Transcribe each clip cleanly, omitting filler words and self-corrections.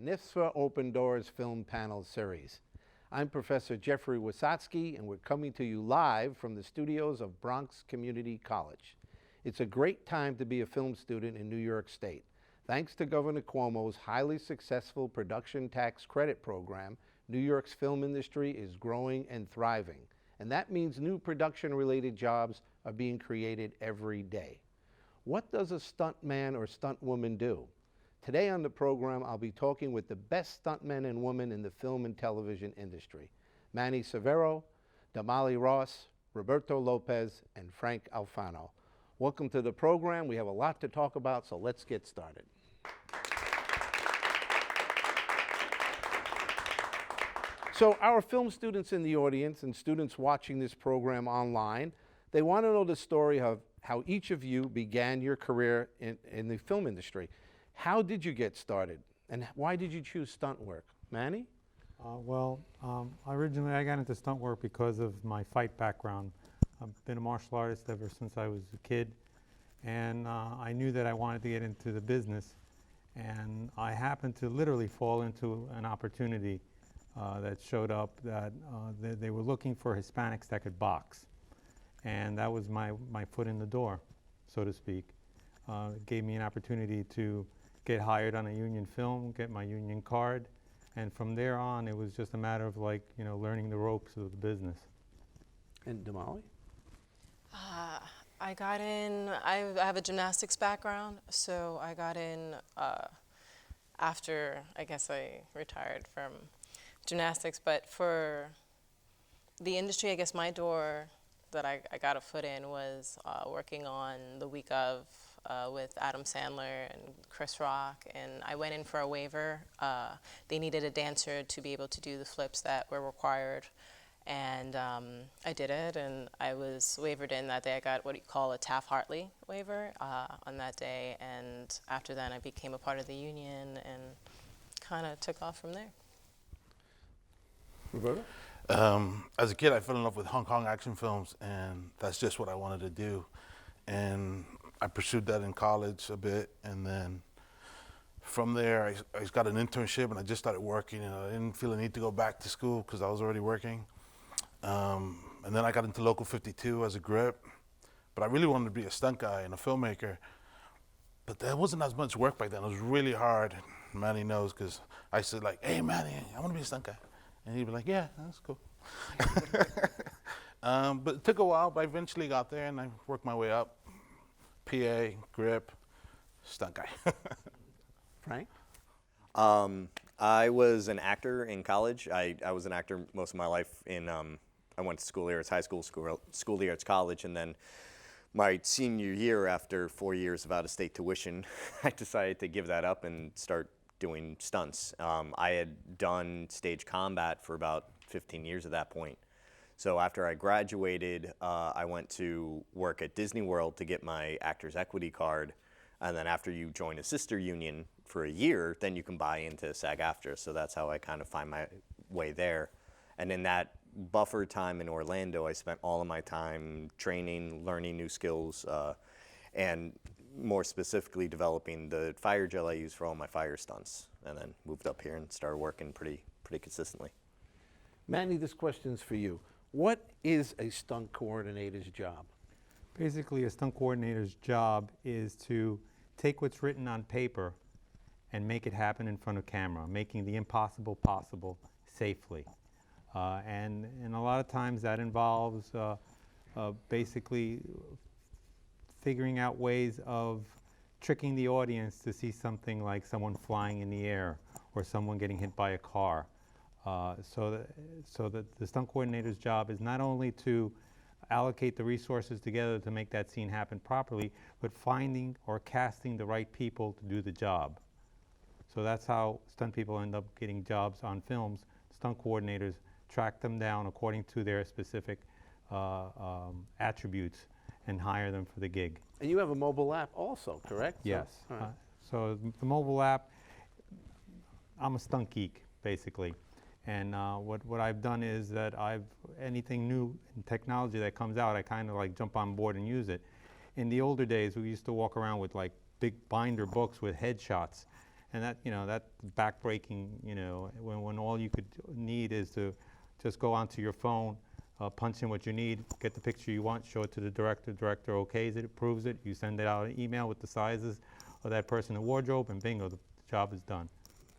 NYSFA Open Doors Film Panel Series. I'm Professor Jeffrey Wisotsky, and we're coming to you live from the studios of Bronx Community College. It's a great time to be a film student in New York State. Thanks to Governor Cuomo's highly successful production tax credit program, New York's film industry is growing and thriving. And that means new production-related jobs are being created every day. What does a stuntman or stuntwoman do? Today on the program, I'll be talking with the best stuntmen and women in the film and television industry. Manny Severo, Damali Ross, Roberto Lopez, and Frank Alfano. Welcome to the program. We have a lot to talk about, so let's get started. So our film students in the audience and students watching this program online, they want to know the story of how each of you began your career in the film industry. How did you get started, and why did you choose stunt work? Manny? Originally I got into stunt work because of my fight background. I've been a martial artist ever since I was a kid, and I knew that I wanted to get into the business, and I happened to literally fall into an opportunity that showed up that they were looking for Hispanics that could box, and that was my foot in the door, so to speak. It gave me an opportunity to get hired on a union film, get my union card, and from there on it was just a matter of learning the ropes of the business. And Damali? I got in, I have a gymnastics background, so I got in after, I guess I retired from gymnastics, but for the industry, I guess my door that I got a foot in was working on The Week of with Adam Sandler and Chris Rock, and I went in for a waiver. They needed a dancer to be able to do the flips that were required, and I did it, and I was wavered in that day. I got what you call a Taft-Hartley waiver on that day, and after that I became a part of the union and kind of took off from there. Roberto? As a kid, I fell in love with Hong Kong action films, and that's just what I wanted to do. And I pursued that in college a bit, and then from there, I got an internship, and I just started working, and I didn't feel the need to go back to school because I was already working. And then I got into Local 52 as a grip, but I really wanted to be a stunt guy and a filmmaker. But there wasn't as much work back then. It was really hard. Manny knows, because I said hey Manny, I want to be a stunt guy. And he'd be like, yeah, that's cool. But it took a while, but I eventually got there, and I worked my way up. PA, grip, stunt guy. Frank? I was an actor in college. I was an actor most of my life. I went to School of the Arts High School, School of the Arts College, and then my senior year, after 4 years of out-of-state tuition, I decided to give that up and start doing stunts. I had done stage combat for about 15 years at that point. So after I graduated, I went to work at Disney World to get my Actors Equity card. And then after you join a sister union for a year, then you can buy into SAG-AFTRA. So that's how I kind of find my way there. And in that buffer time in Orlando, I spent all of my time training, learning new skills, and more specifically developing the fire gel I use for all my fire stunts, and then moved up here and started working pretty consistently. Manny, this question's for you. What is a stunt coordinator's job? Basically, a stunt coordinator's job is to take what's written on paper and make it happen in front of camera, making the impossible possible safely. And a lot of times that involves basically figuring out ways of tricking the audience to see something like someone flying in the air or someone getting hit by a car. So that the stunt coordinator's job is not only to allocate the resources together to make that scene happen properly, but finding or casting the right people to do the job. So that's how stunt people end up getting jobs on films. Stunt coordinators track them down according to their specific attributes and hire them for the gig. And you have a mobile app also, correct? Yes. So, right. So the mobile app, I'm a stunt geek, basically. And what I've done is that anything new in technology that comes out, I kind of jump on board and use it. In the older days, we used to walk around with big binder books with headshots. And that, that's backbreaking, when all you could need is to just go onto your phone, punch in what you need, get the picture you want, show it to the director okays it, approves it, you send it out an email with the sizes of that person in wardrobe, and bingo, the job is done.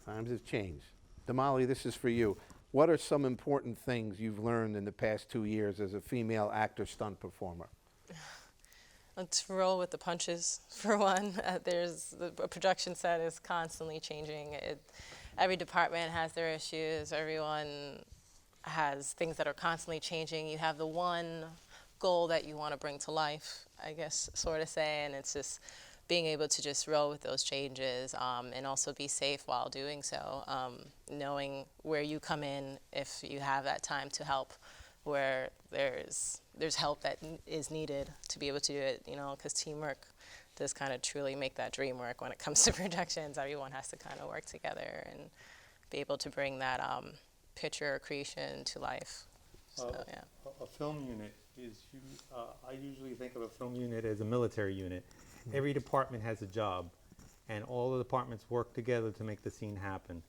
Times have changed. Damali, this is for you. What are some important things you've learned in the past 2 years as a female actor stunt performer? Let's roll with the punches, for one. A production set is constantly changing. Every department has their issues. Everyone has things that are constantly changing. You have the one goal that you want to bring to life, I guess, sort of say, and it's just being able to just roll with those changes, and also be safe while doing so, knowing where you come in if you have that time to help, where there's help that is needed to be able to do it, because teamwork does kind of truly make that dream work when it comes to productions. Everyone has to kind of work together and be able to bring that picture or creation to life. So, yeah. A film unit is, I usually think of a film unit as a military unit. Every department has a job, and all the departments work together to make the scene happen.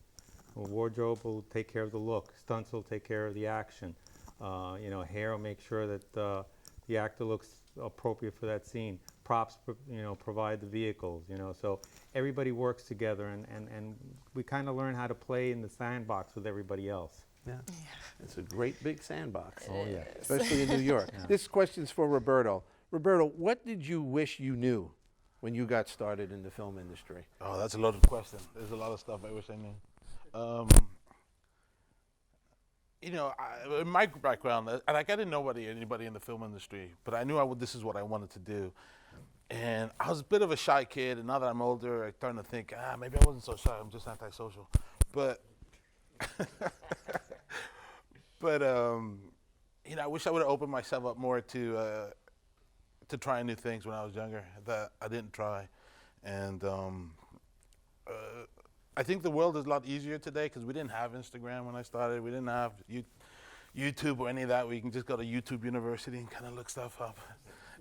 Wardrobe will take care of the look, stunts will take care of the action, hair will make sure that the actor looks appropriate for that scene. Props, provide the vehicles, so everybody works together, and we kind of learn how to play in the sandbox with everybody else. Yeah. It's a great big sandbox. Oh, yeah. Especially in New York. This question's for Roberto. Roberto, what did you wish you knew when you got started in the film industry? Oh, that's a loaded question. There's a lot of stuff I wish I knew. In my background, I didn't know anybody in the film industry, but I knew this is what I wanted to do. And I was a bit of a shy kid, and now that I'm older, I'm starting to think, maybe I wasn't so shy, I'm just antisocial. But, I wish I would have opened myself up more to trying new things when I was younger that I didn't try. And I think the world is a lot easier today because we didn't have Instagram when I started. We didn't have YouTube or any of that where you can just go to YouTube University and kind of look stuff up.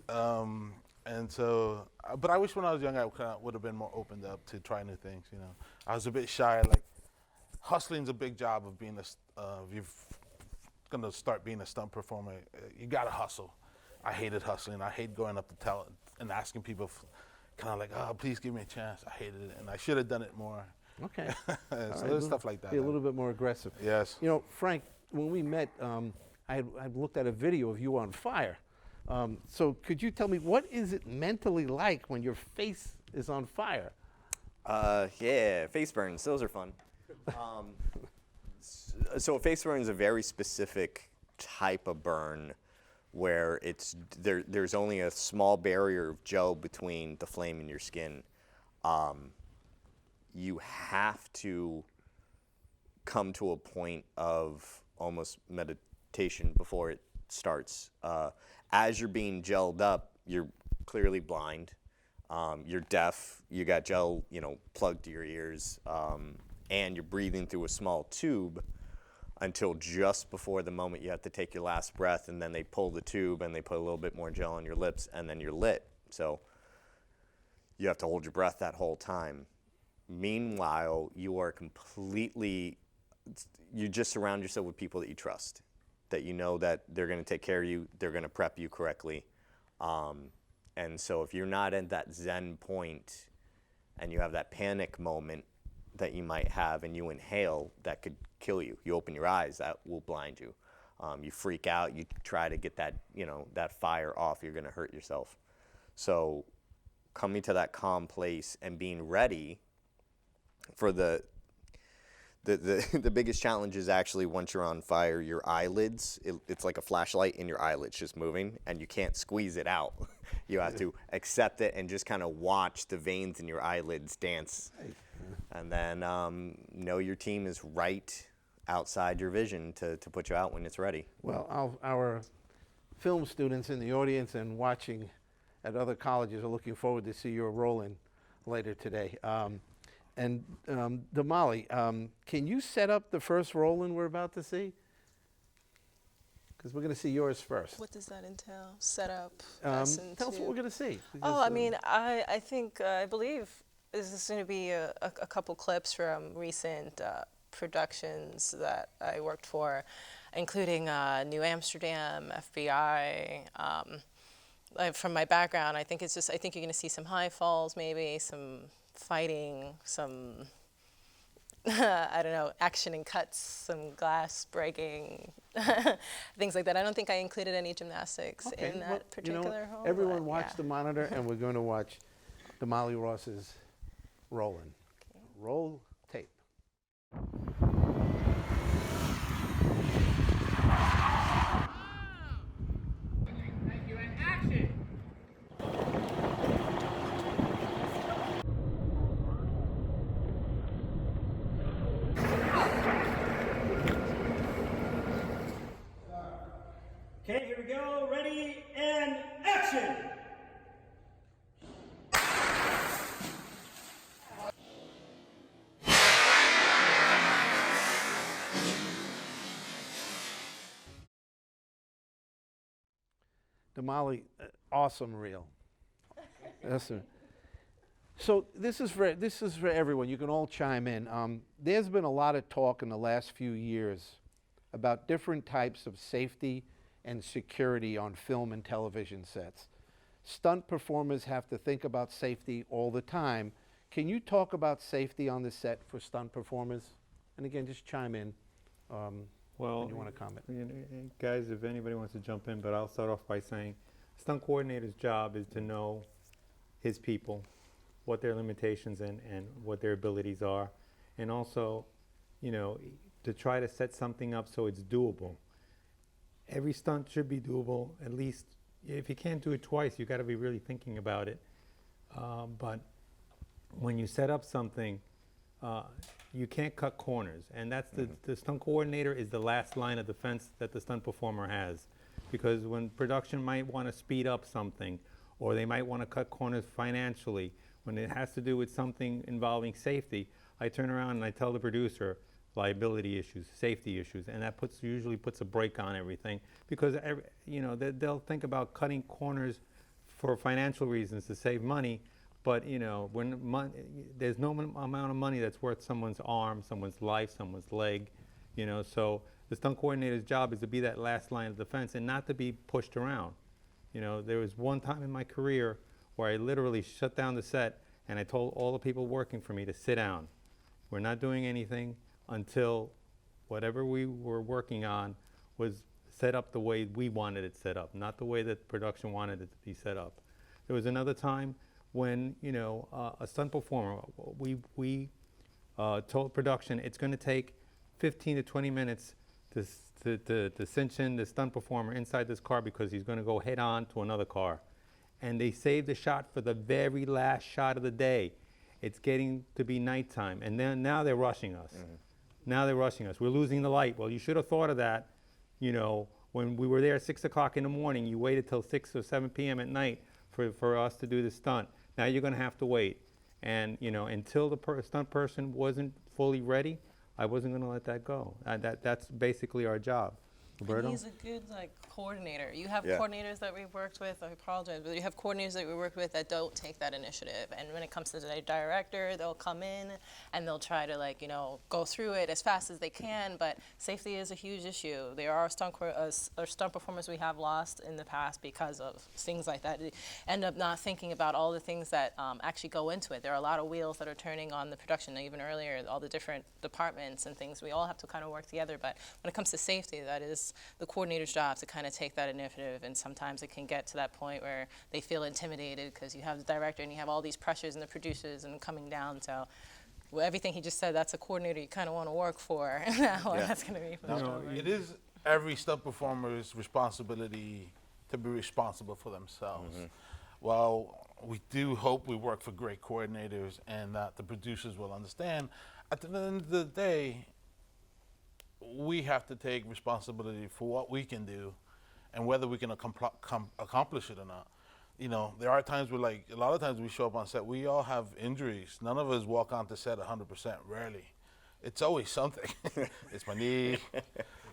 But I wish when I was younger I would have been more opened up to try new things. I was a bit shy. Like, hustling's a big job of being if you're going to start being a stunt performer. You got to hustle. I hated hustling. I hate going up to talent and asking people kind of like, oh, please give me a chance. I hated it, and I should have done it more. Okay. So there's stuff like that. Be a little bit more aggressive. Yes. Frank, when we met, I looked at a video of you on fire. So could you tell me, what is it mentally like when your face is on fire? Yeah, face burns. Those are fun. So a face burn is a very specific type of burn where there's only a small barrier of gel between the flame and your skin. You have to come to a point of almost meditation before it starts. As you're being gelled up, you're clearly blind. You're deaf. You got gel, plugged to your ears, and you're breathing through a small tube until just before the moment you have to take your last breath, and then they pull the tube and they put a little bit more gel on your lips, and then you're lit. So you have to hold your breath that whole time. Meanwhile, you just surround yourself with people that you trust, that you know that they're going to take care of you, they're going to prep you correctly. And so if you're not at that Zen point and you have that panic moment that you might have and you inhale, that could kill you. You open your eyes, that will blind you. You freak out, you try to get that, that fire off, you're going to hurt yourself. So coming to that calm place and being ready for the biggest challenge is actually once you're on fire, your eyelids, it's like a flashlight in your eyelids just moving, and you can't squeeze it out. You have to accept it and just kind of watch the veins in your eyelids dance. And then know your team is right outside your vision to put you out when it's ready. Well, our film students in the audience and watching at other colleges are looking forward to see your roll-in later today. And Damali, can you set up the first roll-in we're about to see? Because we're going to see yours first. What does that entail? Set up? Tell us what we're going to see. Oh, I mean, I think, I believe this is going to be a couple clips from recent productions that I worked for, including New Amsterdam, FBI. From my background, I think it's just, I think you're going to see some high falls, maybe some fighting, some I don't know, action and cuts, some glass breaking, things like that. I don't think I included any gymnastics in that particular role. Everyone but watch yeah. the monitor, and we're going to watch Damali Ross's Rollin'. Roll tape. Thank you, and action! Okay, here we go. Ready and action! Damali, awesome reel. Awesome. So this is for everyone. You can all chime in. There's been a lot of talk in the last few years about different types of safety and security on film and television sets. Stunt performers have to think about safety all the time. Can you talk about safety on the set for stunt performers? And again, just chime in when you want to comment. Guys, if anybody wants to jump in, but I'll start off by saying, stunt coordinator's job is to know his people, what their limitations and what their abilities are, and also, to try to set something up so it's doable. Every stunt should be doable, at least. If you can't do it twice, you got to be really thinking about it. But when you set up something, you can't cut corners, and that's the stunt coordinator is the last line of defense that the stunt performer has, because when production might want to speed up something, or they might want to cut corners financially, when it has to do with something involving safety, I turn around and I tell the producer liability issues, safety issues, and that usually puts a brake on everything, because they'll think about cutting corners for financial reasons to save money. But when there's no amount of money that's worth someone's arm, someone's life, someone's leg, So the stunt coordinator's job is to be that last line of defense and not to be pushed around. There was one time in my career where I literally shut down the set and I told all the people working for me to sit down. We're not doing anything until whatever we were working on was set up the way we wanted it set up, not the way that production wanted it to be set up. There was another time when a stunt performer, we told production it's going to take 15 to 20 minutes to cinch in the stunt performer inside this car because he's going to go head on to another car. And they saved the shot for the very last shot of the day. It's getting to be nighttime, and then now they're rushing us. Mm-hmm. Now they're rushing us. We're losing the light. Well, you should have thought of that, when we were there at 6 o'clock in the morning. You waited till 6 or 7 p.m. at night for us to do the stunt. Now you're going to have to wait. And, until the stunt person wasn't fully ready, I wasn't going to let that go. That's basically our job. Roberto? And he's a good coordinator. You have Yeah. coordinators that we've worked with, I apologize, but you have coordinators that we work with that don't take that initiative. And when it comes to the director, they'll come in and they'll try to go through it as fast as they can, but safety is a huge issue. There are stunt performers we have lost in the past because of things like that. They end up not thinking about all the things that actually go into it. There are a lot of wheels that are turning on the production, even earlier, all the different departments and things. We all have to kind of work together, but when it comes to safety, that is the coordinator's job to kind of take that initiative, and sometimes it can get to that point where they feel intimidated because you have the director and you have all these pressures and the producers and coming down. So everything he just said, that's a coordinator you kind of want to work for. That's going to be pushed over. It is every stunt performer's responsibility to be responsible for themselves. Mm-hmm. Well, we do hope we work for great coordinators and that the producers will understand. At the end of the day, we have to take responsibility for what we can do and whether we can accomplish it or not. There are times where, a lot of times we show up on set, we all have injuries. None of us walk onto set 100%, rarely. It's always something. It's my knee,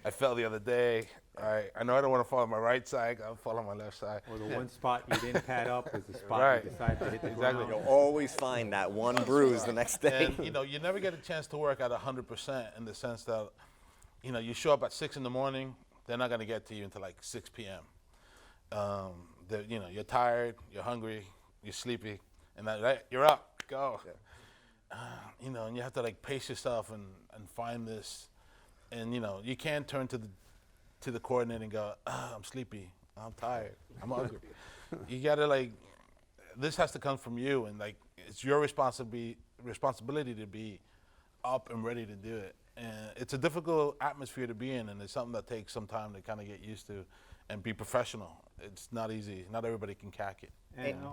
I fell the other day. I know I don't want to fall on my right side. I'll fall on my left side. Or the one spot you didn't pad up is the spot Right. you decided to hit the Exactly. ground. You'll always find that one bruise the next day. And you know, you never get a chance to work at 100% in the sense that, you know, you show up at 6 in the morning, they're not going to get to you until like 6 p.m. You know, you're tired, you're hungry, you're sleepy, and you're up, go. You know, and you have to like pace yourself and find this, and you know, you can't turn to the coordinator and go, I'm sleepy, I'm tired, I'm hungry. You gotta like, this has to come from you, and like, it's your responsibility to be up and ready to do it. And it's a difficult atmosphere to be in, and it's something that takes some time to kind of get used to and be professional. It's not easy. Not everybody can hack it.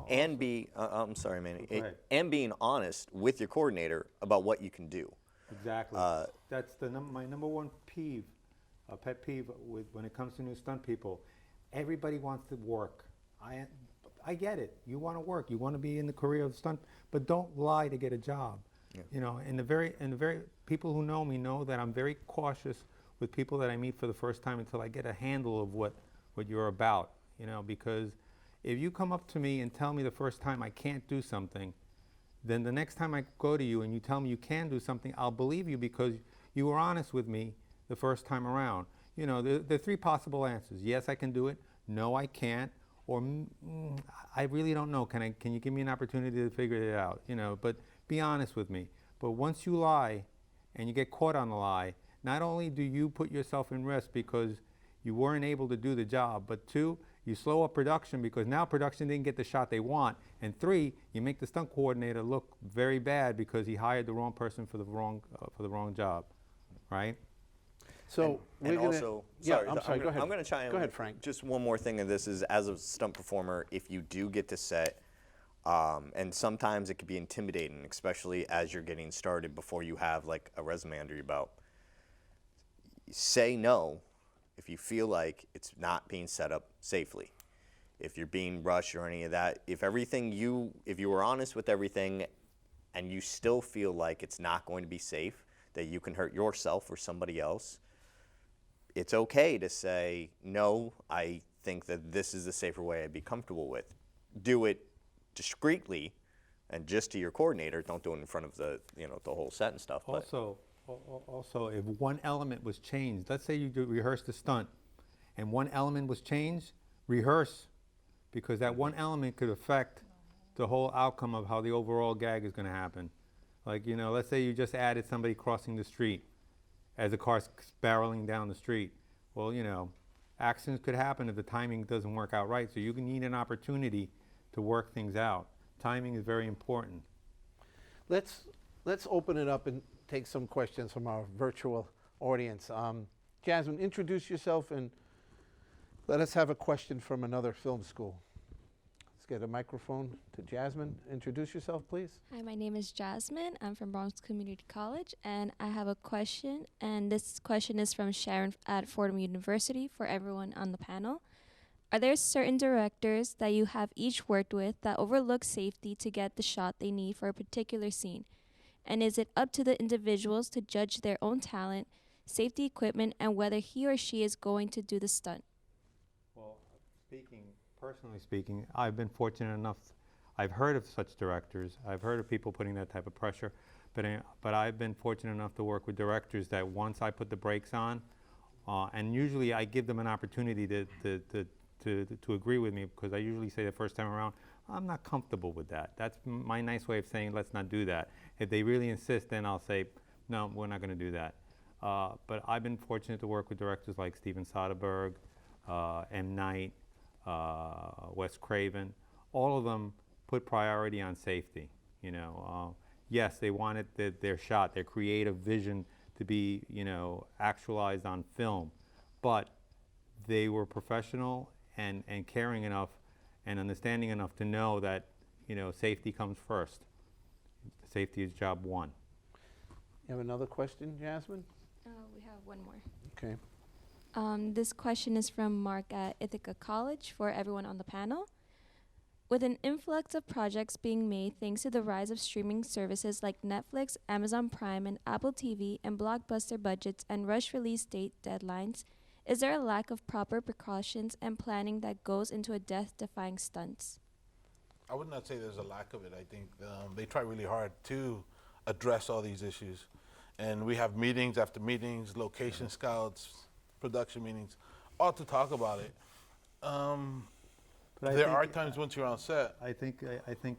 And be, I'm sorry, Manny, Go ahead. and being honest with your coordinator about what you can do. Exactly. That's my number one pet peeve when it comes to new stunt people. Everybody wants to work. I get it. You want to work. You want to be in the career of stunt, but don't lie to get a job. Yeah. You know, and the very people who know me know that I'm very cautious with people that I meet for the first time until I get a handle of what you're about. You know, because if you come up to me and tell me the first time I can't do something, then the next time I go to you and you tell me you can do something, I'll believe you because you were honest with me the first time around. You know, there are three possible answers. Yes, I can do it. No, I can't. Or I really don't know. Can you give me an opportunity to figure it out? You know, but be honest with me. But once you lie and you get caught on the lie, not only do you put yourself in risk because you weren't able to do the job, but two, you slow up production because now production didn't get the shot they want. And three, you make the stunt coordinator look very bad because he hired the wrong person for the wrong job, right? So we're And gonna, also, yeah, sorry, I'm sorry. Go ahead. I'm going to chime in. Go ahead, Frank. Just one more thing, and this is as a stunt performer, if you do get to set, and sometimes it can be intimidating, especially as you're getting started before you have like a resume under your belt. Say no if you feel like it's not being set up safely. If you're being rushed or any of that, if you were honest with everything and you still feel like it's not going to be safe, that you can hurt yourself or somebody else, it's okay to say, no, I think that this is the safer way I'd be comfortable with. Do it discreetly and just to your coordinator. Don't do it in front of the whole set and stuff. Also, if one element was changed, let's say you rehearsed a stunt and one element was changed, rehearse, because that one element could affect the whole outcome of how the overall gag is going to happen. Like, you know, let's say you just added somebody crossing the street as the car's barreling down the street. Well, you know, accidents could happen if the timing doesn't work out right, so you need an opportunity to work things out. Timing is very important. Let's open it up and take some questions from our virtual audience. Jasmine, introduce yourself and let us have a question from another film school. Let's get a microphone to Jasmine. Introduce yourself, please. Hi, my name is Jasmine. I'm from Bronx Community College, and I have a question. And this question is from Sharon at Fordham University for everyone on the panel. Are there certain directors that you have each worked with that overlook safety to get the shot they need for a particular scene? And is it up to the individuals to judge their own talent, safety equipment, and whether he or she is going to do the stunt? Well, personally speaking, I've been fortunate enough, I've heard of such directors, I've heard of people putting that type of pressure, but I've been fortunate enough to work with directors that once I put the brakes on, and usually I give them an opportunity to agree with me, because I usually say the first time around, I'm not comfortable with that. That's my nice way of saying, let's not do that. If they really insist, then I'll say, no, we're not going to do that. But I've been fortunate to work with directors like Steven Soderbergh, M. Night, Wes Craven. All of them put priority on safety. You know, yes, they wanted their shot, their creative vision to be, you know, actualized on film, but they were professional and caring enough and understanding enough to know that, you know, safety comes first. Safety is job one. You have another question, Jasmine? We have one more. Okay. This question is from Mark at Ithaca College for everyone on the panel. With an influx of projects being made thanks to the rise of streaming services like Netflix, Amazon Prime, and Apple TV, and blockbuster budgets and rush release date deadlines, is there a lack of proper precautions and planning that goes into a death-defying stunts? I would not say there's a lack of it. I think they try really hard to address all these issues. And we have meetings after meetings, location scouts, production meetings, all to talk about it. But I There think- are times once you're on set. I think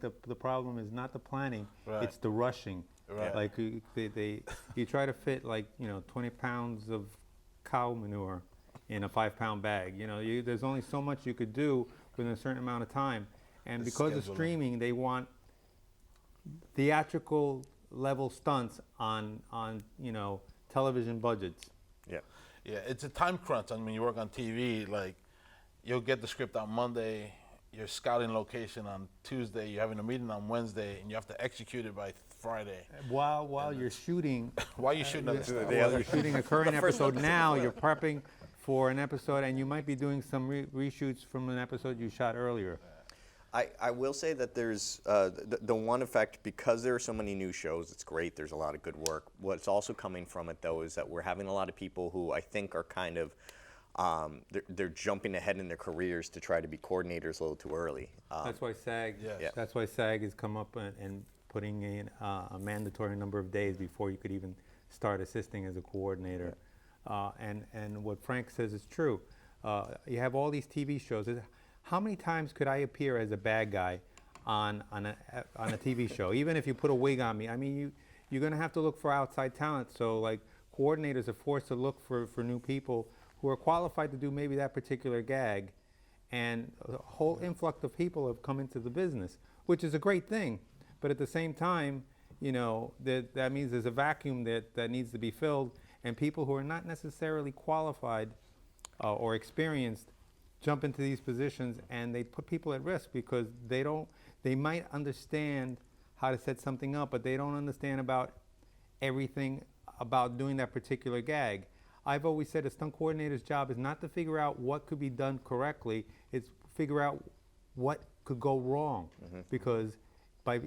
the problem is not the planning, Right. it's the rushing. Right. Like you try to fit 20 pounds of cow manure in a 5-pound bag. There's only so much you could do within a certain amount of time, and The because of scheduling. streaming, they want theatrical level stunts on television budgets. Yeah. Yeah, it's a time crunch. I mean, you work on TV, like, you'll get the script on Monday, you're scouting location on Tuesday, you're having a meeting on Wednesday, and you have to execute it by Friday. While you're shooting, Why are you shooting on this? while you're shooting a current episode now, you're prepping for an episode, and you might be doing some reshoots from an episode you shot earlier. I will say that there's the one effect, because there are so many new shows, it's great, there's a lot of good work. What's also coming from it, though, is that we're having a lot of people who I think are kind of, they're jumping ahead in their careers to try to be coordinators a little too early. That's why SAG. Yes. Yeah. That's why SAG has come up and putting in a mandatory number of days before you could even start assisting as a coordinator. And what Frank says is true. You have all these TV shows. How many times could I appear as a bad guy on a TV show? Even if you put a wig on me, I mean, you're going to have to look for outside talent. So like coordinators are forced to look for new people who are qualified to do maybe that particular gag. And a whole influx of people have come into the business, which is a great thing. But at the same time, that means there's a vacuum that needs to be filled, and people who are not necessarily qualified or experienced jump into these positions, and they put people at risk because they might understand how to set something up, but they don't understand about everything about doing that particular gag. I've always said a stunt coordinator's job is not to figure out what could be done correctly, it's figure out what could go wrong. Because by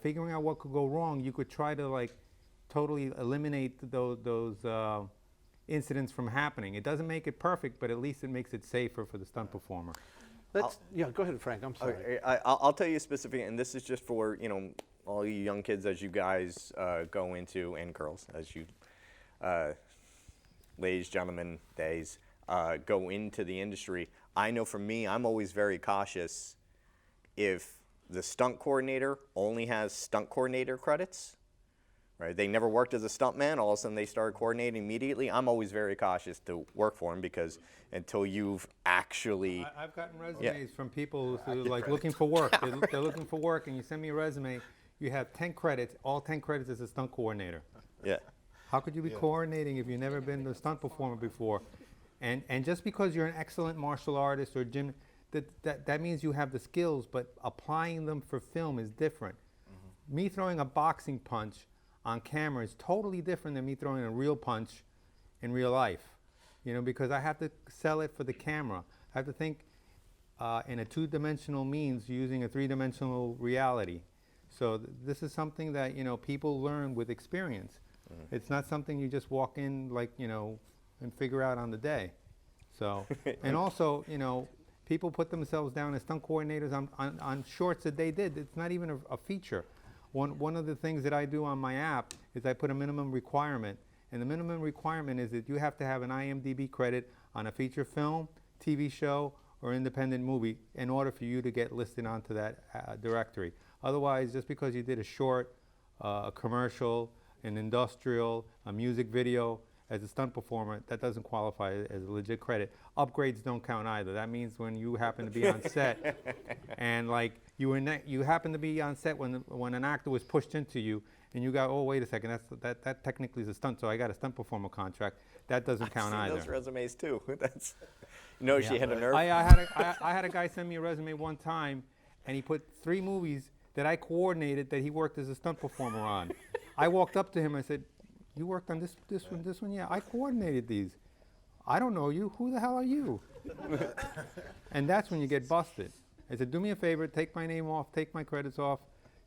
figuring out what could go wrong, you could try to totally eliminate those incidents from happening. It doesn't make it perfect, but at least it makes it safer for the stunt performer. Go ahead, Frank. I'm sorry. Okay, I'll tell you specifically, and this is just for all you young kids as you guys go into, and girls as you, ladies, gentlemen, days, go into the industry. I know for me, I'm always very cautious if the stunt coordinator only has stunt coordinator credits. Right? They never worked as a stuntman. All of a sudden, they started coordinating immediately. I'm always very cautious to work for them because until you've actually, I've gotten resumes from people who are looking for work. They're looking for work, and you send me a resume. You have 10 credits. All 10 credits as a stunt coordinator. yeah, How could you be coordinating if you've never been a stunt performer before? And just because you're an excellent martial artist or gym, that means you have the skills, but applying them for film is different. Me throwing a boxing punch on camera is totally different than me throwing a real punch in real life, because I have to sell it for the camera. I have to think in a two-dimensional means using a three-dimensional reality. So this is something that, people learn with experience. It's not something you just walk in and figure out on the day. So, and also, people put themselves down as stunt coordinators on shorts that they did. It's not even a feature. One of the things that I do on my app is I put a minimum requirement, and the minimum requirement is that you have to have an IMDb credit on a feature film, TV show, or independent movie in order for you to get listed onto that directory. Otherwise, just because you did a short, a commercial, an industrial, a music video as a stunt performer, that doesn't qualify as a legit credit. Upgrades don't count either. That means when you happen to be on set and you happen to be on set when an actor was pushed into you and you go, oh, wait a second, that technically is a stunt, so I got a stunt performer contract. That doesn't count I've either. seen those resumes too. That's, she had a nerve. I had a guy send me a resume one time, and he put 3 movies that I coordinated that he worked as a stunt performer on. I walked up to him, I said, you worked on this one? Yeah, I coordinated these. I don't know you. Who the hell are you? And that's when you get busted. I said, do me a favor, take my name off, take my credits off.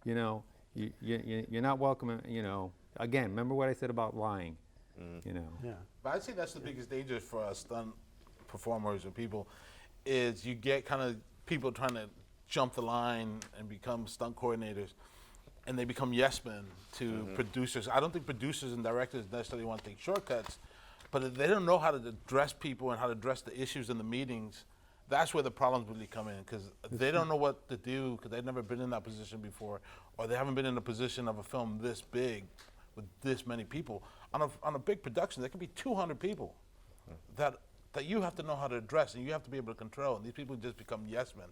You know, you're not welcome. You know, again, remember what I said about lying. You know. Yeah. But I'd say that's the biggest danger for us stunt performers or people, is you get kind of people trying to jump the line and become stunt coordinators, and they become yes men to producers. I don't think producers and directors necessarily want to take shortcuts, but if they don't know how to address people and how to address the issues in the meetings, that's where the problems really come in, because they don't know what to do because they've never been in that position before, or they haven't been in a position of a film this big with this many people. On a big production, there could be 200 people that you have to know how to address and you have to be able to control, and these people just become yes men.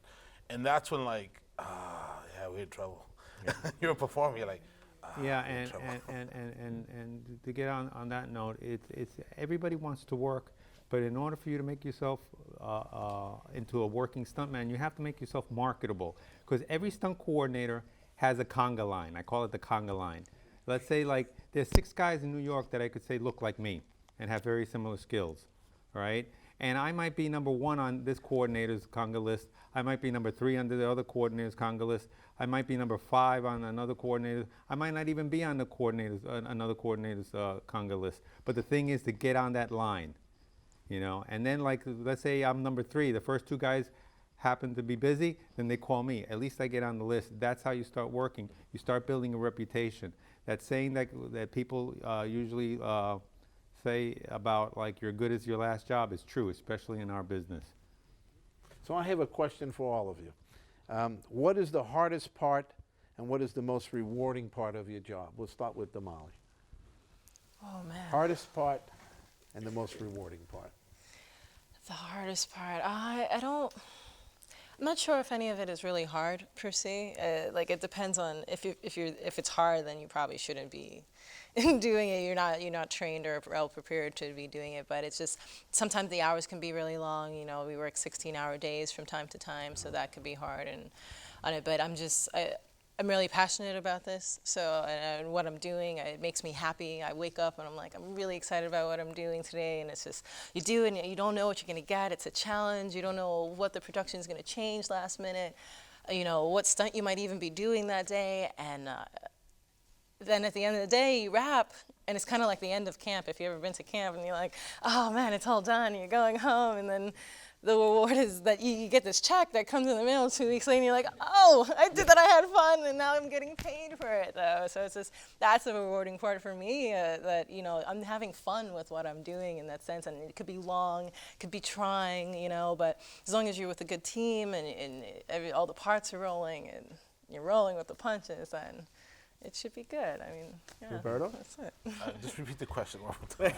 And that's when, like, yeah, we're in trouble. You're a performer, you're like, Yeah, we're in and, trouble. and to get on that note, it's everybody wants to work, but in order for you to make yourself into a working stuntman, you have to make yourself marketable, because every stunt coordinator has a conga line. I call it the conga line. Let's say, like, there's 6 guys in New York that I could say look like me and have very similar skills, all right? And I might be number 1 on this coordinator's conga list. I might be number 3 on the other coordinator's conga list. I might be number 5 on another coordinator. I might not even be on the coordinator's, another coordinator's conga list. But the thing is to get on that line, you know? And then, like, let's say I'm number 3. The first 2 guys happen to be busy, then they call me. At least I get on the list. That's how you start working. You start building a reputation. That saying that people usually say about, like, you're good as your last job is true, especially in our business. So I have a question for all of you. What is the hardest part and what is the most rewarding part of your job? We'll start with Damali. Oh man. Hardest part and the most rewarding part. The hardest part, I'm not sure if any of it is really hard per se. Like, it depends on if it's hard, then you probably shouldn't be doing it. You're not trained or well prepared to be doing it. But it's just sometimes the hours can be really long. You know, we work 16-hour days from time to time, so that could be hard on it. But I'm really passionate about this, so and what I'm doing, it makes me happy. I wake up and I'm like, I'm really excited about what I'm doing today, and it's just, you do it and you don't know what you're gonna get. It's a challenge. You don't know what the production is gonna change last minute, you know, what stunt you might even be doing that day, and then at the end of the day, you wrap, and it's kind of like the end of camp. If you've ever been to camp and you're like, oh man, it's all done, and you're going home, and then the reward is that you get this check that comes in the mail 2 weeks later, and you're like, oh, I did that, I had fun, and now I'm getting paid for it. So it's just, that's the rewarding part for me, that, you know, I'm having fun with what I'm doing in that sense, and it could be long, it could be trying, you know, but as long as you're with a good team and all the parts are rolling and you're rolling with the punches, then it should be good. I mean, yeah, Roberto? that's it. Just repeat the question one more time.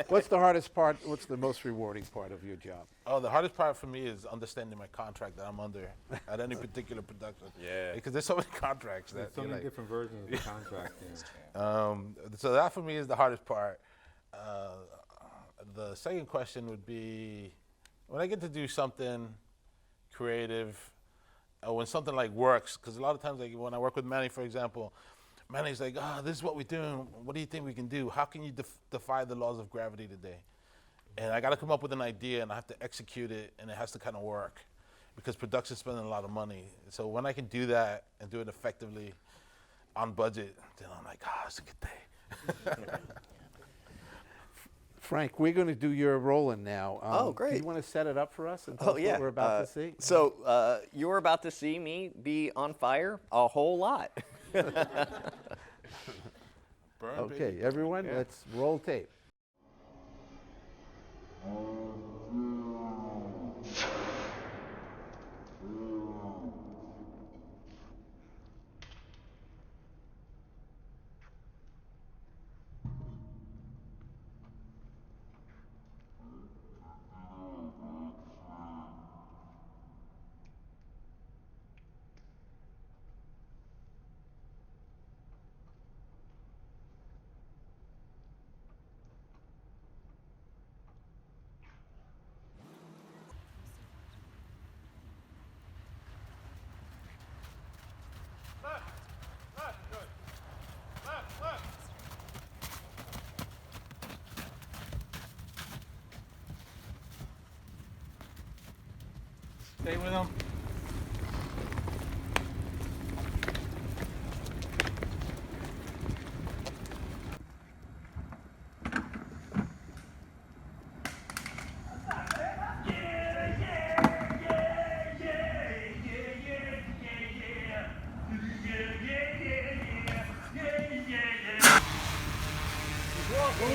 What's the hardest part? What's the most rewarding part of your job? Oh, the hardest part for me is understanding my contract that I'm under at any particular production. Yeah. Because there's so many contracts that There's so you're many like, different versions of the contract. Yeah. so that for me is the hardest part. The second question would be when I get to do something creative, when something like works, because a lot of times, like when I work with Manny, for example, Manny's like, this is what we're doing. What do you think we can do? How can you defy the laws of gravity today? And I got to come up with an idea, and I have to execute it, and it has to kind of work, because production's spending a lot of money. So when I can do that and do it effectively on budget, then I'm like, it's a good day. Frank, we're going to do your rolling now. Oh, great. Do you want to set it up for us and tell us what we're about to see? So you're about to see me be on fire a whole lot. Burn, Okay, baby. everyone, let's roll tape. Stay with him.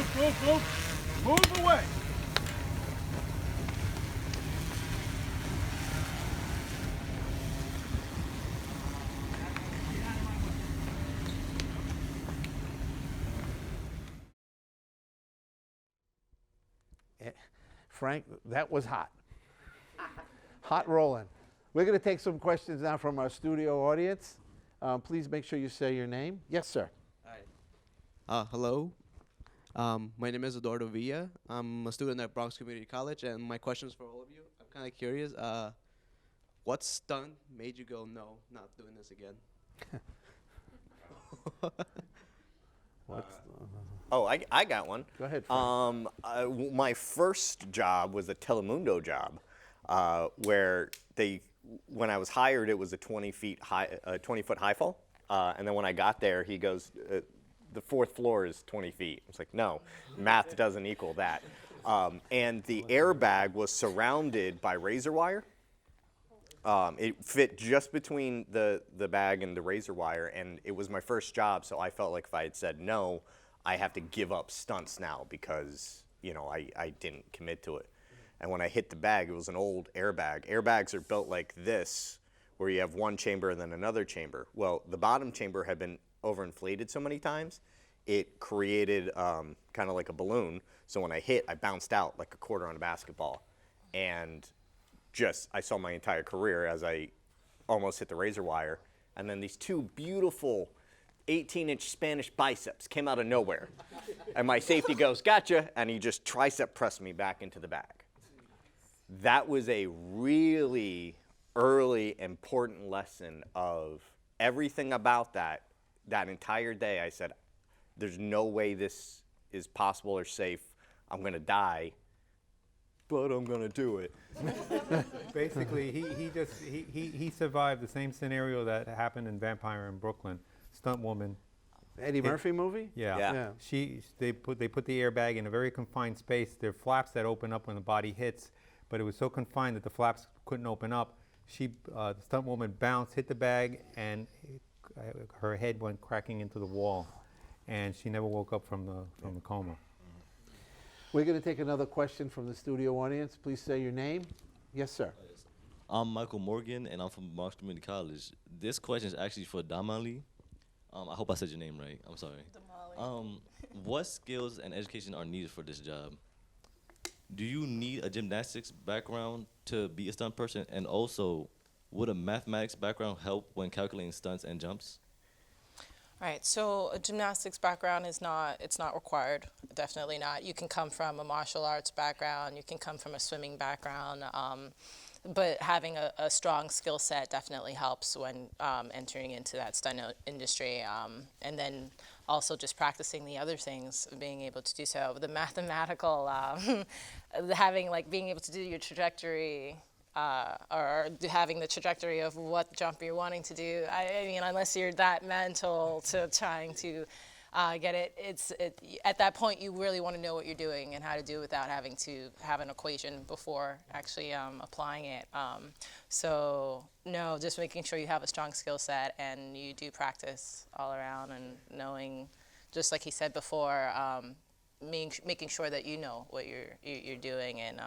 Move away. Frank, that was hot. Hot rolling. We're going to take some questions now from our studio audience. Please make sure you say your name. Yes, sir. Hi. Hello. My name is Eduardo Villa. I'm a student at Bronx Community College, and my question is for all of you. I'm kind of curious. What stunt made you go, no, not doing this again? Oh, I got one. Go ahead, Frank. My first job was a Telemundo job, where when I was hired, it was a 20-foot high fall, and then when I got there, he goes, the fourth floor is 20 feet. I was like, no, math doesn't equal that. And the airbag was surrounded by razor wire. It fit just between the bag and the razor wire, and it was my first job, so I felt like if I had said no, I have to give up stunts now because, you know, I didn't commit to it. And when I hit the bag, it was an old airbag. Airbags are built like this, where you have one chamber and then another chamber. Well, the bottom chamber had been overinflated so many times, it created kind of like a balloon. So when I hit, I bounced out like a quarter on a basketball. And I saw my entire career as I almost hit the razor wire. And then these two beautiful 18-inch Spanish biceps came out of nowhere. And my safety goes, gotcha, and he just tricep pressed me back into the bag. That was a really early, important lesson of everything about that entire day. I said, there's no way this is possible or safe. I'm gonna die, but I'm gonna do it. Basically, he survived the same scenario that happened in Vampire in Brooklyn. Stunt woman. Eddie Murphy movie? Yeah. Yeah. They put the airbag in a very confined space. There are flaps that open up when the body hits, but it was so confined that the flaps couldn't open up. The stunt woman bounced, hit the bag, and her head went cracking into the wall, and she never woke up from the coma. We're going to take another question from the studio audience. Please say your name. Yes, sir. I'm Michael Morgan, and I'm from Bronx Community College. This question is actually for Damali. I hope I said your name right. I'm sorry. Damali. What skills and education are needed for this job? Do you need a gymnastics background to be a stunt person? And also, would a mathematics background help when calculating stunts and jumps? All right, so a gymnastics background it's not required, definitely not. You can come from a martial arts background, you can come from a swimming background, but having a strong skill set definitely helps when entering into that stunt industry. And then also just practicing the other things, being able to do so. The mathematical, being able to do your trajectory, or having the trajectory of what jump you're wanting to do. I mean, unless you're that mental to trying to get it, at that point you really want to know what you're doing and how to do it without having to have an equation before actually applying it. So no, just making sure you have a strong skill set and you do practice all around and knowing, just like he said before, making sure that you know what you're doing and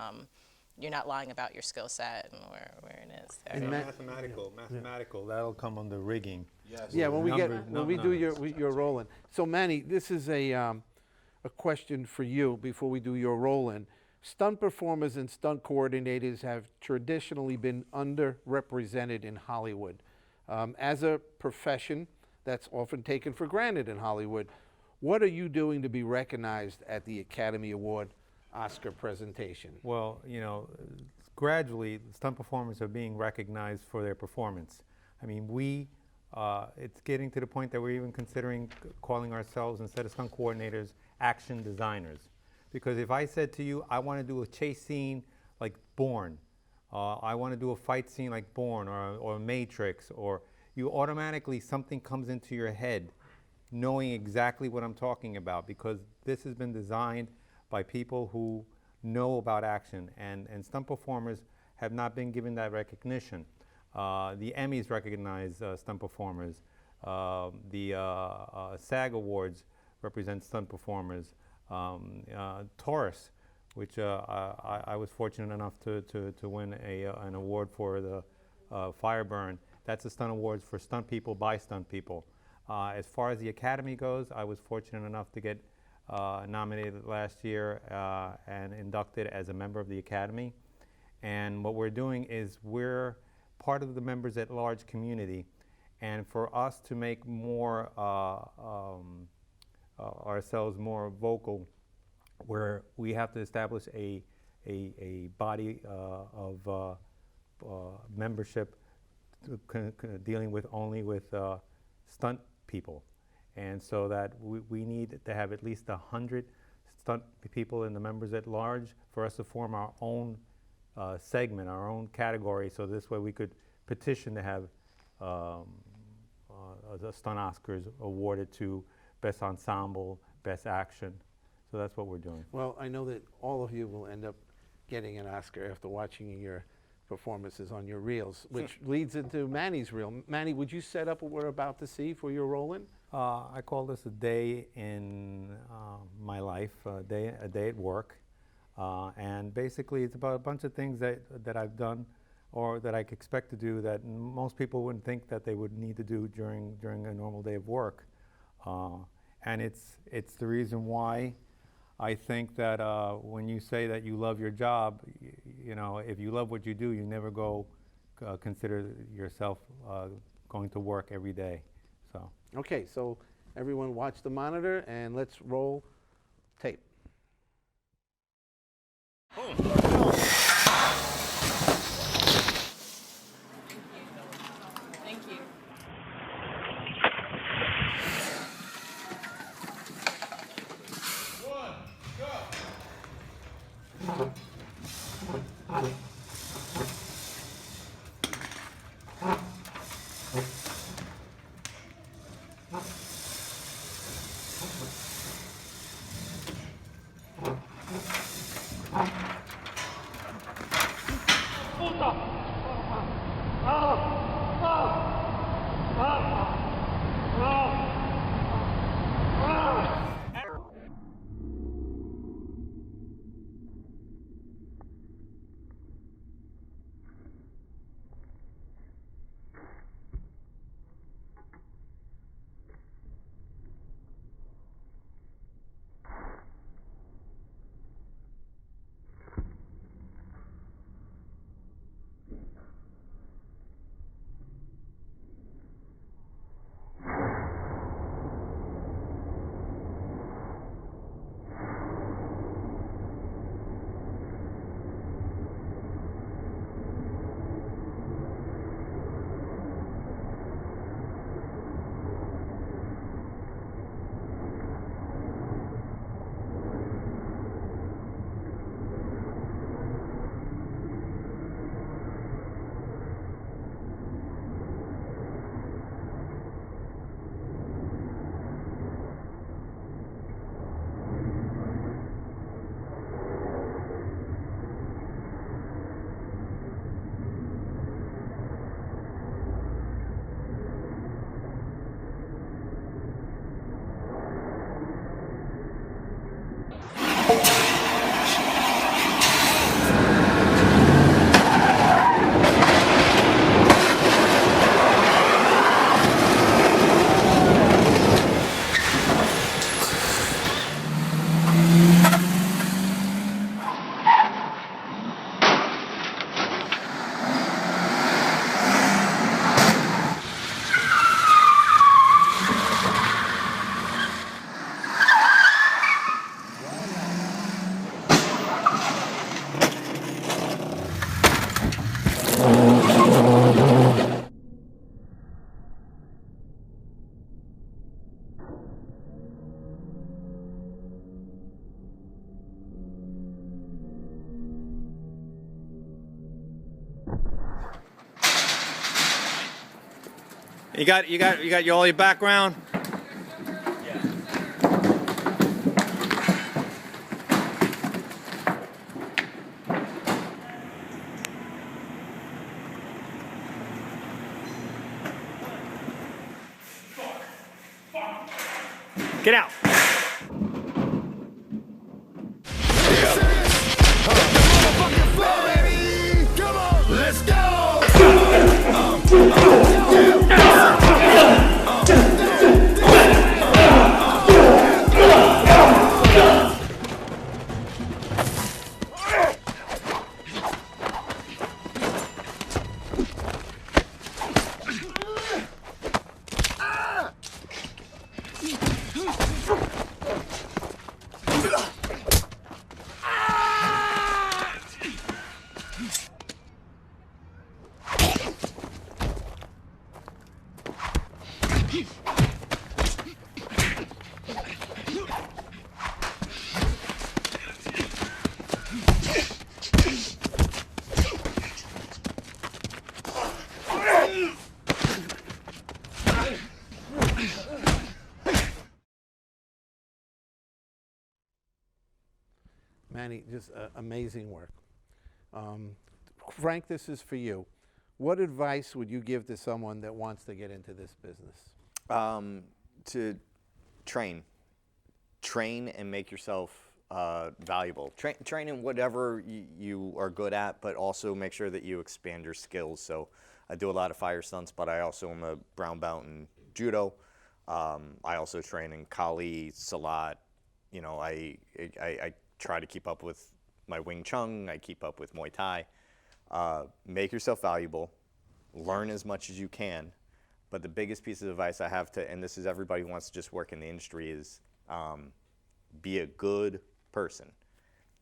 you're not lying about your skill set and where it is. And mathematical, that'll come under rigging. Yes. Yeah, when we do your roll-in. So Manny, this is a question for you before we do your roll-in. Stunt performers and stunt coordinators have traditionally been underrepresented in Hollywood. As a profession that's often taken for granted in Hollywood, what are you doing to be recognized at the Academy Award Oscar presentation? Well, gradually, stunt performers are being recognized for their performance. I mean, it's getting to the point that we're even considering calling ourselves, instead of stunt coordinators, action designers. Because if I said to you, I want to do a chase scene like Bourne, I want to do a fight scene like Bourne or Matrix, or you automatically, something comes into your head knowing exactly what I'm talking about, because this has been designed by people who know about action, and stunt performers have not been given that recognition. The Emmys recognize stunt performers. The SAG Awards represent stunt performers. Taurus, which I was fortunate enough to win an award for the Fireburn. That's a stunt awards for stunt people by stunt people. As far as the Academy goes, I was fortunate enough to get nominated last year and inducted as a member of the Academy. And what we're doing is we're part of the members at large community, and for us to make more ourselves more vocal, where we have to establish a body of membership dealing with only with stunt people. And so that we need to have at least 100 stunt people in the members at large for us to form our own segment, our own category, so this way we could petition to have the Stunt Oscars awarded to Best Ensemble, Best Action. So that's what we're doing. Well, I know that all of you will end up getting an Oscar after watching your performances on your reels, which leads into Manny's reel. Manny, would you set up what we're about to see for your role-in? I call this a day in my life, a day at work. And basically it's about a bunch of things that I've done or that I expect to do that most people wouldn't think that they would need to do during a normal day of work. And it's the reason why I think that when you say that you love your job, you know, if you love what you do, you never go consider yourself going to work every day. So. Okay, so everyone watch the monitor and let's roll tape. Thank you. You got all your background? Get out. Manny, just amazing work. Frank, this is for you. What advice would you give to someone that wants to get into this business? To train and make yourself valuable. Train in whatever you are good at, but also make sure that you expand your skills. So I do a lot of fire stunts, but I also am a brown belt in judo. I also train in Kali, Salat. You know, I try to keep up with my Wing Chun. I keep up with Muay Thai. Make yourself valuable. Learn as much as you can. But the biggest piece of advice I have to, and this is everybody who wants to just work in the industry, is be a good person.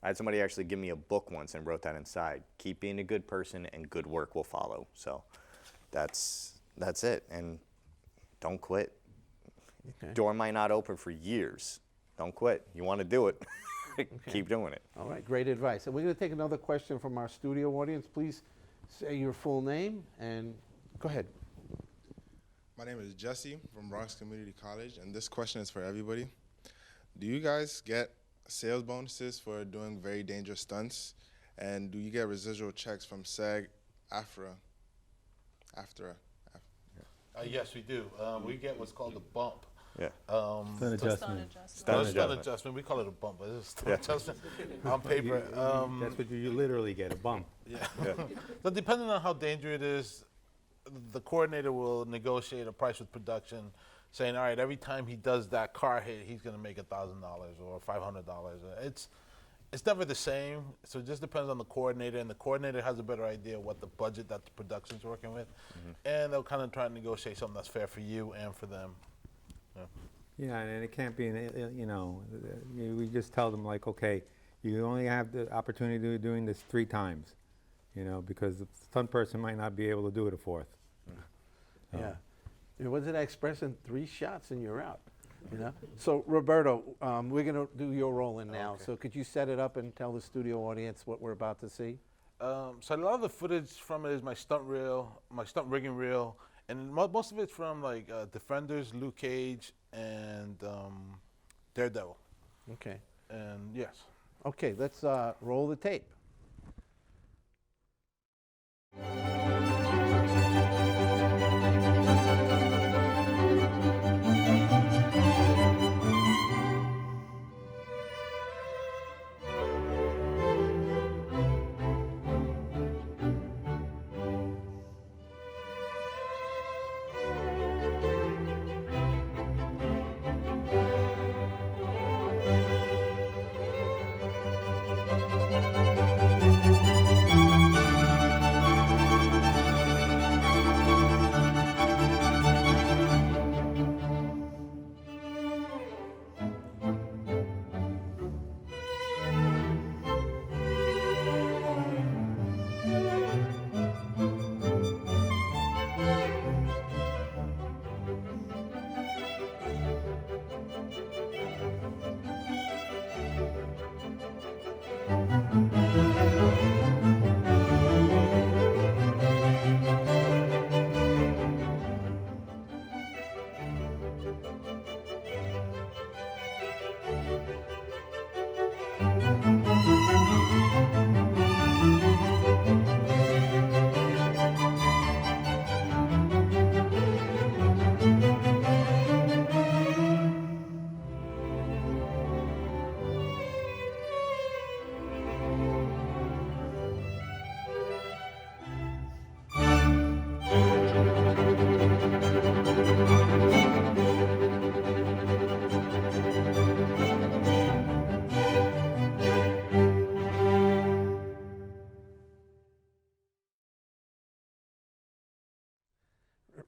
I had somebody actually give me a book once and wrote that inside. Keep being a good person and good work will follow. So that's it. And don't quit. Okay. Door might not open for years. Don't quit. You want to do it. Keep doing it. All right, great advice. And we're going to take another question from our studio audience. Please say your full name and go ahead. My name is Jesse from Bronx Community College, and this question is for everybody. Do you guys get sales bonuses for doing very dangerous stunts? And do you get residual checks from SEG, AFRA? Yes, we do. We get what's called a bump. Yeah. Stunt adjustment. Stunt adjustment. We call it a bump, but it's a stunt adjustment on paper. That's what you literally get, a bump. Yeah. So depending on how dangerous it is, the coordinator will negotiate a price with production, saying, all right, every time he does that car hit, he's going to make $1,000 or $500. It's never the same, so it just depends on the coordinator, and the coordinator has a better idea what the budget that the production's working with, and they'll kind of try to negotiate something that's fair for you and for them. Yeah, and it can't be, you know, we just tell them like, okay, you only have the opportunity of doing this 3 times, you know, because the stunt person might not be able to do it a 4th. Yeah. What's that expression? 3 shots and you're out. You know? So Roberto, we're going to do your role in now. Okay. So could you set it up and tell the studio audience what we're about to see? So a lot of the footage from it is my stunt reel, my stunt rigging reel, and most of it's from like Defenders, Luke Cage, and Daredevil. Okay. And yes. Okay, let's roll the tape.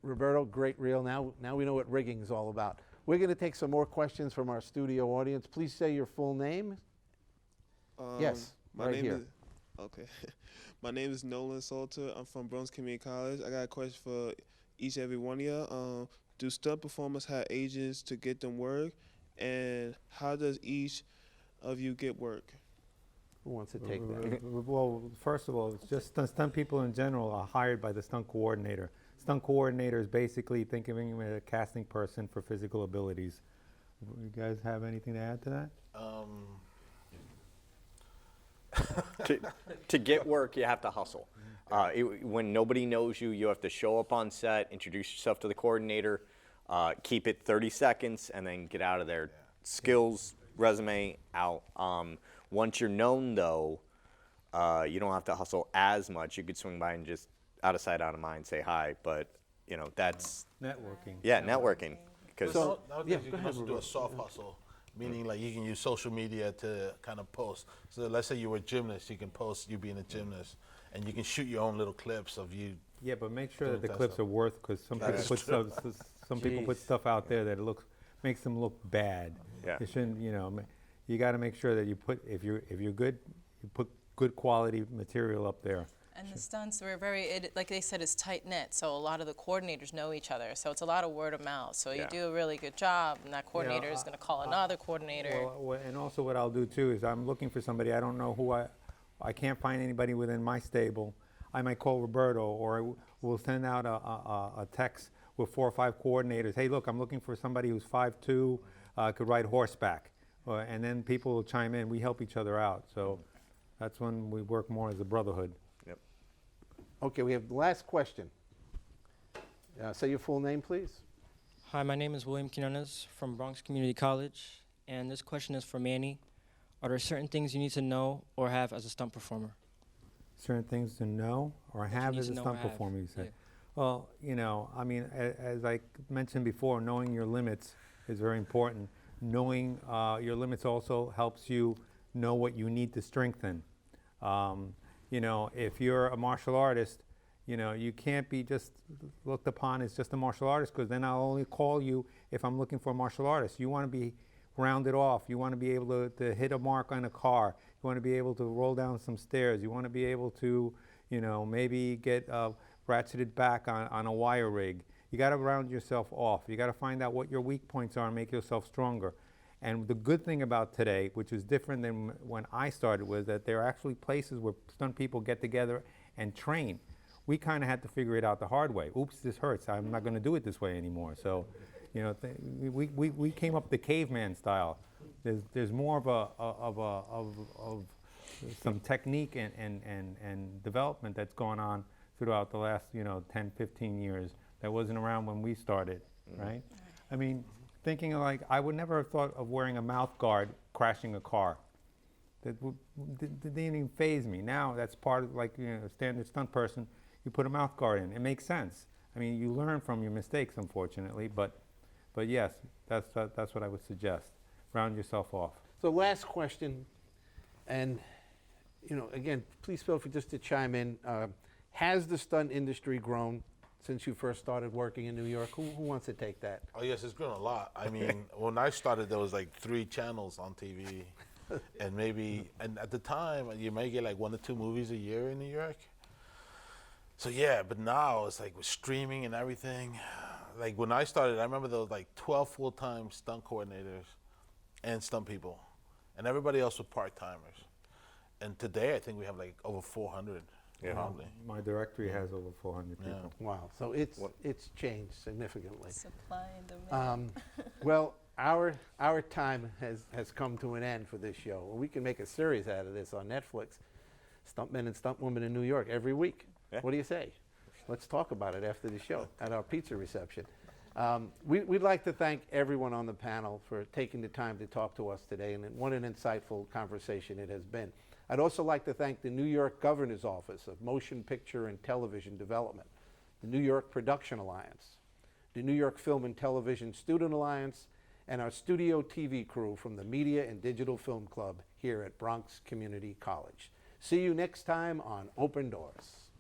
Roberto, great reel. Now we know what rigging is all about. We're going to take some more questions from our studio audience. Please say your full name. Yes, my right name here. Is, okay. My name is Nolan Salter. I'm from Bronx Community College. I got a question for each and every one of you. do stunt performers have agents to get them work? And how does each of you get work? Who wants to take that? Well, first of all, it's just stunt people in general are hired by the stunt coordinator. Stunt coordinator is basically think of him as a casting person for physical abilities. You guys have anything to add to that? To get work, you have to hustle. When nobody knows you, you have to show up on set, introduce yourself to the coordinator, keep it 30 seconds, and then get out of there. Skills, resume, out. Once you're known, though, you don't have to hustle as much. You could swing by and just out of sight, out of mind, say hi. But you know that's networking. Yeah, networking. Because nowadays you can also do a soft hustle, meaning like you can use social media to kind of post. So let's say you were a gymnast, you can post you being a gymnast, and you can shoot your own little clips of you. Yeah, but make sure doing that the clips are worth, because some people put stuff out there that makes them look bad. Yeah. You shouldn't, you got to make sure that you put, if you're good, you put good quality material up there. And the stunts were like they said, it's tight knit. So a lot of the coordinators know each other. So it's a lot of word of mouth. So you do a really good job, and that coordinator is going to call another coordinator. Well, and also what I'll do too is I'm looking for somebody. I don't know who I can't find anybody within my stable. I might call Roberto, or we'll send out a text with 4 or 5 coordinators. Hey, look, I'm looking for somebody who's 5'2", could ride horseback. And then people will chime in. We help each other out. So that's when we work more as a brotherhood. Yep. Okay, we have the last question. Say your full name, please. Hi, my name is William Quinones from Bronx Community College, and this question is for Manny. Are there certain things you need to know or have as a stunt performer? Certain things to know or have as a stunt performer, you say? Yeah. Well, I mean, as I mentioned before, knowing your limits is very important. Knowing your limits also helps you know what you need to strengthen. If you're a martial artist, you can't be just looked upon as just a martial artist, because then I'll only call you if I'm looking for a martial artist. You want to be rounded off. You want to be able to hit a mark on a car. You want to be able to roll down some stairs. You want to be able to, maybe get ratcheted back on a wire rig. You got to round yourself off. You got to find out what your weak points are and make yourself stronger. And the good thing about today, which is different than when I started, was that there are actually places where stunt people get together and train. We kind of had to figure it out the hard way. Oops, this hurts. I'm not going to do it this way anymore. So, we came up the caveman style. There's more of some technique and development that's gone on throughout the last 10, 15 years that wasn't around when we started, right? I mean, thinking like I would never have thought of wearing a mouth guard crashing a car. That didn't even faze me. Now that's part of a standard stunt person. You put a mouth guard in. It makes sense. I mean, you learn from your mistakes, unfortunately, but yes, that's what I would suggest. Round yourself off. So last question, and again, please feel free just to chime in. Has the stunt industry grown since you first started working in New York? Who wants to take that? Oh yes, it's grown a lot. I mean, when I started, there was like 3 channels on TV, and at the time, you may get like 1 or 2 movies a year in New York. So yeah, but now it's like with streaming and everything. Like when I started, I remember there was like 12 full-time stunt coordinators and stunt people, and everybody else was part-timers. And today, I think we have like over 400. Yeah. Probably. My directory has over 400 people. Wow. So it's changed significantly. Supply and demand. Well, our time has come to an end for this show. We can make a series out of this on Netflix. Stuntmen and Stuntwomen in New York every week. Yeah. What do you say? Let's talk about it after the show at our pizza reception. We'd like to thank everyone on the panel for taking the time to talk to us today, and what an insightful conversation it has been. I'd also like to thank the New York Governor's Office of Motion Picture and Television Development, the New York Production Alliance, the New York Film and Television Student Alliance, and our studio TV crew from the Media and Digital Film Club here at Bronx Community College. See you next time on Open Doors.